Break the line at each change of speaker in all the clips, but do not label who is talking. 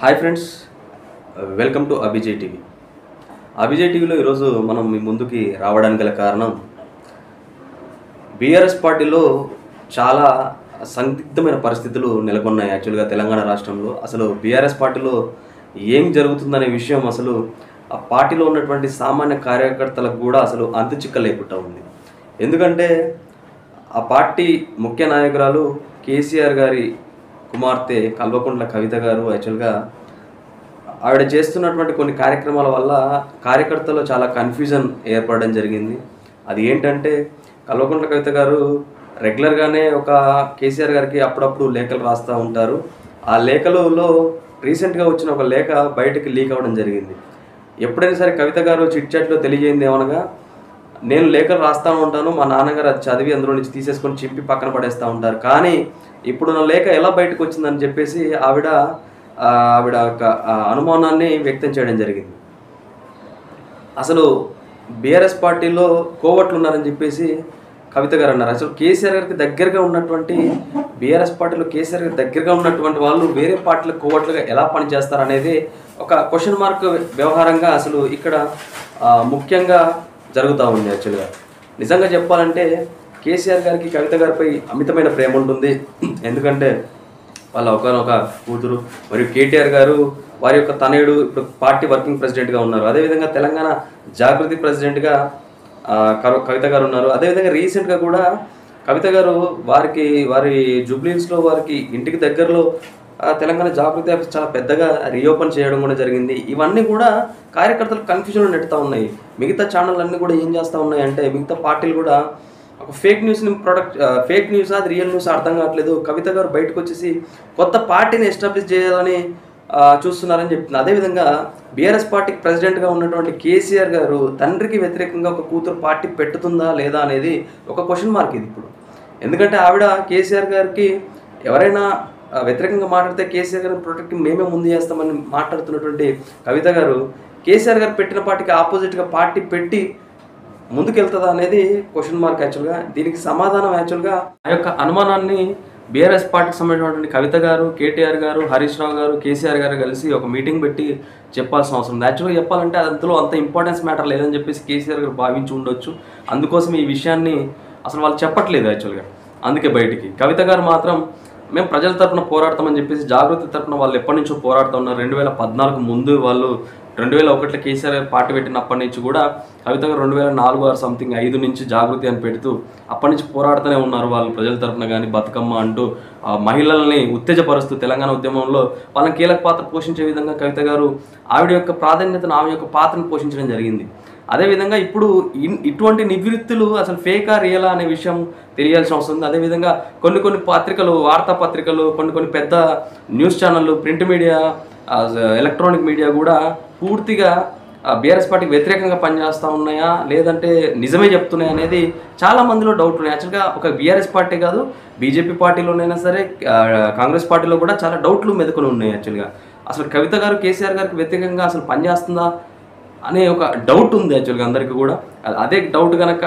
Hi friends, welcome to Abhijay TV. Abhijay టీవీలో ఈరోజు మనం మీ ముందుకి రావడానికి గల కారణం, బీఆర్ఎస్ పార్టీలో చాలా సందిగ్ధమైన పరిస్థితులు నెలకొన్నాయి. యాక్చువల్గా తెలంగాణ రాష్ట్రంలో అసలు బీఆర్ఎస్ పార్టీలో ఏం జరుగుతుందనే విషయం అసలు ఆ పార్టీలో ఉన్నటువంటి సామాన్య కార్యకర్తలకు కూడా అసలు అంతుచిక్కలేకుండా ఉంది. ఎందుకంటే ఆ పార్టీ ముఖ్య నాయకురాలు కేసీఆర్ గారి కుమార్తె కల్వకుంట్ల కవిత గారు యాక్చువల్గా ఆవిడ చేస్తున్నటువంటి కొన్ని కార్యక్రమాల వల్ల కార్యకర్తల్లో చాలా కన్ఫ్యూజన్ ఏర్పడడం జరిగింది. అది ఏంటంటే, కల్వకుంట్ల కవిత గారు రెగ్యులర్గానే ఒక కేసీఆర్ గారికి అప్పుడప్పుడు లేఖలు రాస్తూ ఉంటారు. ఆ లేఖలలో రీసెంట్గా వచ్చిన ఒక లేఖ బయటకు లీక్ అవ్వడం జరిగింది. ఎప్పుడైనా సరే కవిత గారు చిట్ చాట్లో తెలియజేయింది ఏమనగా, నేను లేఖలు రాస్తూ ఉంటాను, మా నాన్నగారు అది చదివి అందులో నుంచి తీసేసుకొని చింపి పక్కన పడేస్తూ ఉంటారు, కానీ ఇప్పుడు నా లేఖ ఎలా బయటకు వచ్చిందని చెప్పేసి ఆవిడ ఒక అనుమానాన్ని వ్యక్తం చేయడం జరిగింది. అసలు బీఆర్ఎస్ పార్టీలో కోవట్లు ఉన్నారని చెప్పేసి కవిత గారు అన్నారు. అసలు కేసీఆర్ గారికి దగ్గరగా ఉన్నటువంటి బీఆర్ఎస్ పార్టీలో కేసీఆర్ గారికి దగ్గరగా ఉన్నటువంటి వాళ్ళు వేరే పార్టీలకు కోవట్లుగా ఎలా పనిచేస్తారు అనేది ఒక క్వశ్చన్ మార్క్ వ్యవహారంగా అసలు ఇక్కడ ముఖ్యంగా జరుగుతూ ఉంది. యాక్చువల్గా నిజంగా చెప్పాలంటే కేసీఆర్ గారికి కవిత గారిపై అమితమైన ప్రేమ ఉంటుంది. ఎందుకంటే వాళ్ళ ఒకనొక కూతురు మరియు కేటీఆర్ గారు వారి యొక్క తనయుడు ఇప్పుడు పార్టీ వర్కింగ్ ప్రెసిడెంట్గా ఉన్నారు. అదేవిధంగా తెలంగాణ జాగృతి ప్రెసిడెంట్గా కవిత గారు ఉన్నారు. అదేవిధంగా రీసెంట్గా కూడా కవిత గారు వారి జూబ్లీహిల్స్లో వారికి ఇంటికి దగ్గరలో తెలంగాణ జాగృతి ఆఫీస్ చాలా పెద్దగా రీఓపెన్ చేయడం కూడా జరిగింది. ఇవన్నీ కూడా కార్యకర్తలు కన్ఫ్యూజన్లో నెట్టుతూ ఉన్నాయి. మిగతా ఛానల్ అన్నీ కూడా ఏం చేస్తూ ఉన్నాయి అంటే, మిగతా పార్టీలు కూడా ఒక ఫేక్ న్యూస్ని ఫేక్ న్యూస్ అది రియల్ న్యూస్ అర్థం కావట్లేదు, కవిత గారు బయటకు వచ్చేసి కొత్త పార్టీని ఎస్టాబ్లిష్ చేయాలని చూస్తున్నారని చెప్తుంది. అదేవిధంగా బీఆర్ఎస్ పార్టీకి ప్రెసిడెంట్గా ఉన్నటువంటి కేసీఆర్ గారు తండ్రికి వ్యతిరేకంగా ఒక కూతురు పార్టీ పెట్టుతుందా లేదా అనేది ఒక క్వశ్చన్ మార్క్ ఇది ఇప్పుడు. ఎందుకంటే ఆవిడ కేసీఆర్ గారికి ఎవరైనా వ్యతిరేకంగా మాట్లాడితే కేసీఆర్ గారిని ప్రొటెక్ట్ మేమే ముందు చేస్తామని మాట్లాడుతున్నటువంటి కవిత గారు కేసీఆర్ గారు పెట్టిన పార్టీకి ఆపోజిట్గా పార్టీ పెట్టి ముందుకెళ్తుందా అనేది క్వశ్చన్ మార్క్. యాక్చువల్గా దీనికి సమాధానం యాక్చువల్గా ఆ యొక్క అనుమానాన్ని బీఆర్ఎస్ పార్టీకి సంబంధించినటువంటి కవిత గారు, కేటీఆర్ గారు, హరీష్ రావు గారు, కేసీఆర్ గారు కలిసి ఒక మీటింగ్ పెట్టి చెప్పాల్సిన అవసరం ఉంది. యాక్చువల్గా చెప్పాలంటే అందులో అంత ఇంపార్టెన్స్ మ్యాటర్ లేదని చెప్పేసి కేసీఆర్ గారు భావించి ఉండొచ్చు. అందుకోసం ఈ విషయాన్ని అసలు వాళ్ళు చెప్పట్లేదు యాక్చువల్గా. అందుకే బయటికి కవిత గారు మాత్రం మేము ప్రజల తరఫున పోరాడతామని చెప్పేసి జాగృతి తరఫున వాళ్ళు ఎప్పటి నుంచో పోరాడుతూ ఉన్నారు. 2014 ముందు వాళ్ళు 2001లో కేసీఆర్ పార్టీ పెట్టినప్పటి నుంచి కూడా కవిత గారు 2004 సంథింగ్ 5 నుంచి జాగృతి అని పెడుతూ అప్పటి నుంచి పోరాడుతూనే ఉన్నారు. వాళ్ళు ప్రజల తరఫున కానీ బతుకమ్మ అంటూ మహిళల్ని ఉత్తేజపరుస్తూ తెలంగాణ ఉద్యమంలో వాళ్ళని కీలక పాత్ర పోషించే విధంగా కవిత గారు ఆవిడ యొక్క ప్రాధాన్యతను, ఆమె యొక్క పాత్రను పోషించడం జరిగింది. అదేవిధంగా ఇప్పుడు ఇటువంటి నివృత్తులు అసలు ఫేకా రియలా అనే విషయం తెలియాల్సిన అవసరం ఉంది. అదేవిధంగా కొన్ని పత్రికలు, వార్తాపత్రికలు, కొన్ని పెద్ద న్యూస్ ఛానళ్ళు, ప్రింట్ మీడియా, ఎలక్ట్రానిక్ మీడియా కూడా పూర్తిగా బీఆర్ఎస్ పార్టీకి వ్యతిరేకంగా పనిచేస్తూ ఉన్నాయా లేదంటే నిజమే చెప్తున్నాయా అనేది చాలా మందిలో డౌట్ ఉన్నాయి. యాక్చువల్గా ఒక బీఆర్ఎస్ పార్టీ కాదు, బీజేపీ పార్టీలోనైనా సరే, కాంగ్రెస్ పార్టీలో కూడా చాలా డౌట్లు మెదుకుని ఉన్నాయి. యాక్చువల్గా అసలు కవిత గారు కేసీఆర్ గారికి వ్యతిరేకంగా అసలు పనిచేస్తుందా అనే ఒక డౌట్ ఉంది యాక్చువల్గా అందరికీ కూడా. అదే డౌట్ కనుక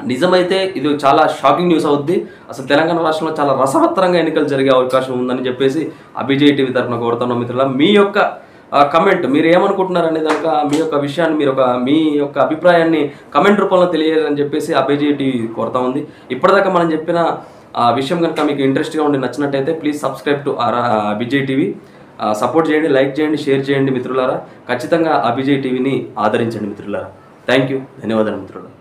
నిజమైతే ఇది చాలా షాకింగ్ న్యూస్ అవుద్ది. అసలు తెలంగాణ రాష్ట్రంలో చాలా రసవత్తరంగా ఎన్నికలు జరిగే అవకాశం ఉందని చెప్పేసి అభిజయ్ టీవీ తరఫున కోరుతున్నాం. మిత్రుల మీ యొక్క కమెంట్, మీరు ఏమనుకుంటున్నారు అనే దాకా మీ యొక్క విషయాన్ని మీ యొక్క అభిప్రాయాన్ని కమెంట్ రూపంలో తెలియాలని చెప్పేసి అభిజయ్ టీవీ కోరుతా ఉంది. ఇప్పటిదాకా మనం చెప్పిన విషయం కనుక మీకు ఇంట్రెస్ట్గా ఉండి నచ్చినట్టయితే please subscribe to Abhijay TV. Support చేయండి, లైక్ చేయండి, షేర్ చేయండి మిత్రులారా. ఖచ్చితంగా అభిజయ్ టీవీని ఆదరించండి మిత్రులారా. థ్యాంక్ యూ, ధన్యవాదాలు మిత్రులారా.